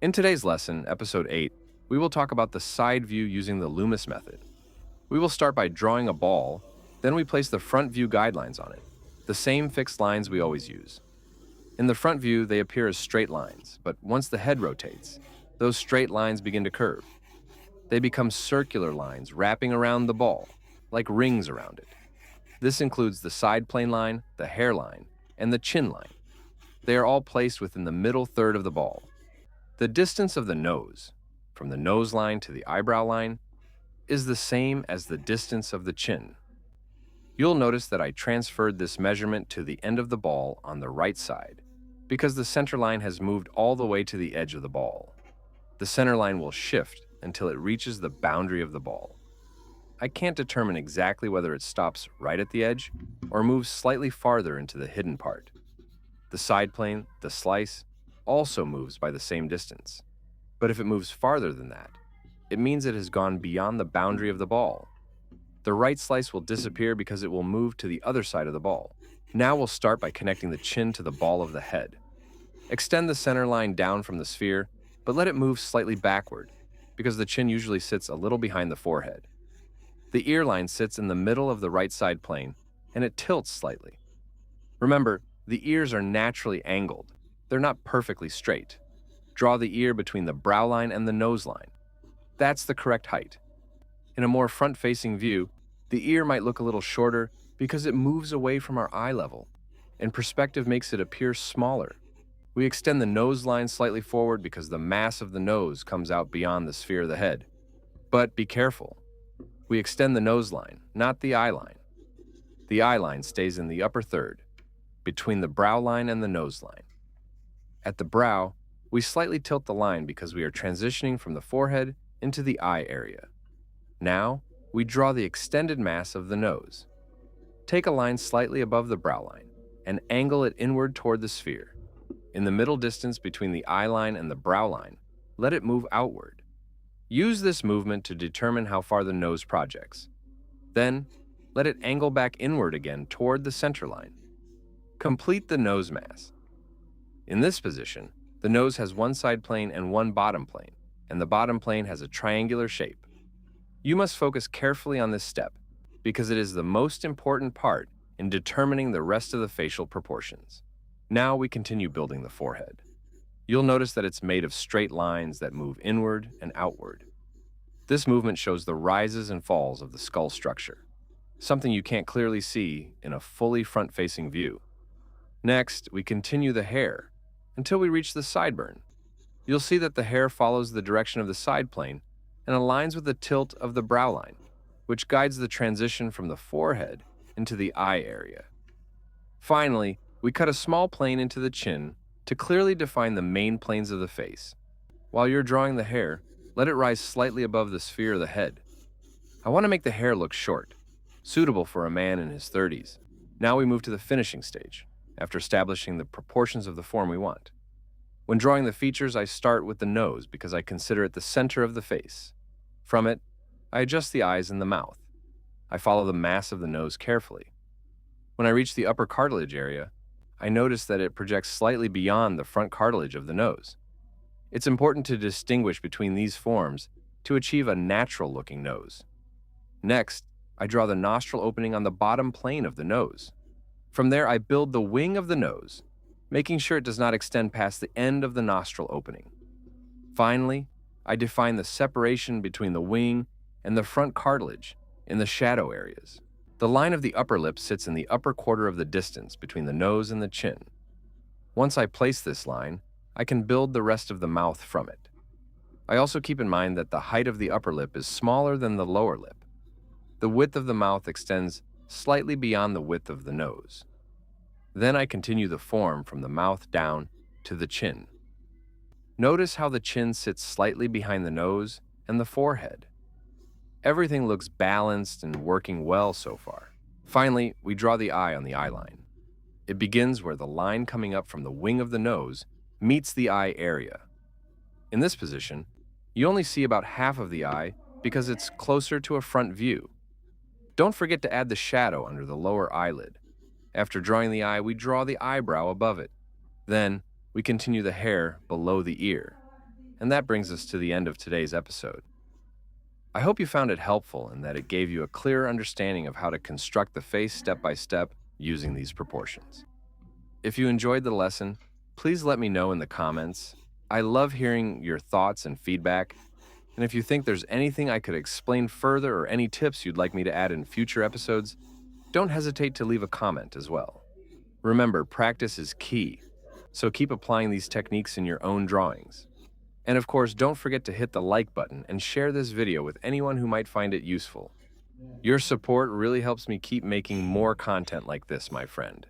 In today's lesson, episode 8, we will talk about the side view using the Loomis method. We will start by drawing a ball, then we place the front view guidelines on it, the same fixed lines we always use. In the front view, they appear as straight lines, but once the head rotates, those straight lines begin to curve. They become circular lines wrapping around the ball, like rings around it. This includes the side plane line, the hairline, and the chin line. They are all placed within the middle third of the ball. The distance of the nose, from the nose line to the eyebrow line, is the same as the distance of the chin. You'll notice that I transferred this measurement to the end of the ball on the right side, because the center line has moved all the way to the edge of the ball. The center line will shift until it reaches the boundary of the ball. I can't determine exactly whether it stops right at the edge or moves slightly farther into the hidden part. The side plane, the slice, also moves by the same distance. But if it moves farther than that, it means it has gone beyond the boundary of the ball. The right slice will disappear because it will move to the other side of the ball. Now we'll start by connecting the chin to the ball of the head. Extend the center line down from the sphere, but let it move slightly backward, because the chin usually sits a little behind the forehead. The ear line sits in the middle of the right side plane, and it tilts slightly. Remember, the ears are naturally angled. They're not perfectly straight. Draw the ear between the brow line and the nose line. That's the correct height. In a more front-facing view, the ear might look a little shorter because it moves away from our eye level, and perspective makes it appear smaller. We extend the nose line slightly forward because the mass of the nose comes out beyond the sphere of the head. But be careful. We extend the nose line, not the eye line. The eye line stays in the upper third, between the brow line and the nose line. At the brow, we slightly tilt the line because we are transitioning from the forehead into the eye area. Now, we draw the extended mass of the nose. Take a line slightly above the brow line and angle it inward toward the sphere. In the middle distance between the eye line and the brow line, let it move outward. Use this movement to determine how far the nose projects. Then, let it angle back inward again toward the center line. Complete the nose mass. In this position, the nose has one side plane and one bottom plane, and the bottom plane has a triangular shape. You must focus carefully on this step, because it is the most important part in determining the rest of the facial proportions. Now we continue building the forehead. You'll notice that it's made of straight lines that move inward and outward. This movement shows the rises and falls of the skull structure, something you can't clearly see in a fully front-facing view. Next, we continue the hair until we reach the sideburn. You'll see that the hair follows the direction of the side plane and aligns with the tilt of the brow line, which guides the transition from the forehead into the eye area. Finally, we cut a small plane into the chin to clearly define the main planes of the face. While you're drawing the hair, let it rise slightly above the sphere of the head. I want to make the hair look short, suitable for a man in his 30s. Now we move to the finishing stage, after establishing the proportions of the form we want. When drawing the features, I start with the nose because I consider it the center of the face. From it, I adjust the eyes and the mouth. I follow the mass of the nose carefully. When I reach the upper cartilage area, I notice that it projects slightly beyond the front cartilage of the nose. It's important to distinguish between these forms to achieve a natural-looking nose. Next, I draw the nostril opening on the bottom plane of the nose. From there, I build the wing of the nose, making sure it does not extend past the end of the nostril opening. Finally, I define the separation between the wing and the front cartilage in the shadow areas. The line of the upper lip sits in the upper quarter of the distance between the nose and the chin. Once I place this line, I can build the rest of the mouth from it. I also keep in mind that the height of the upper lip is smaller than the lower lip. The width of the mouth extends slightly beyond the width of the nose. Then I continue the form from the mouth down to the chin. Notice how the chin sits slightly behind the nose and the forehead. Everything looks balanced and working well so far. Finally, we draw the eye on the eye line. It begins where the line coming up from the wing of the nose meets the eye area. In this position, you only see about half of the eye because it's closer to a front view. Don't forget to add the shadow under the lower eyelid. After drawing the eye, we draw the eyebrow above it. Then, we continue the hair below the ear. And that brings us to the end of today's episode. I hope you found it helpful and that it gave you a clearer understanding of how to construct the face step by step using these proportions. If you enjoyed the lesson, please let me know in the comments. I love hearing your thoughts and feedback. And if you think there's anything I could explain further or any tips you'd like me to add in future episodes, don't hesitate to leave a comment as well. Remember, practice is key, so keep applying these techniques in your own drawings. And of course, don't forget to hit the like button and share this video with anyone who might find it useful. Your support really helps me keep making more content like this, my friend.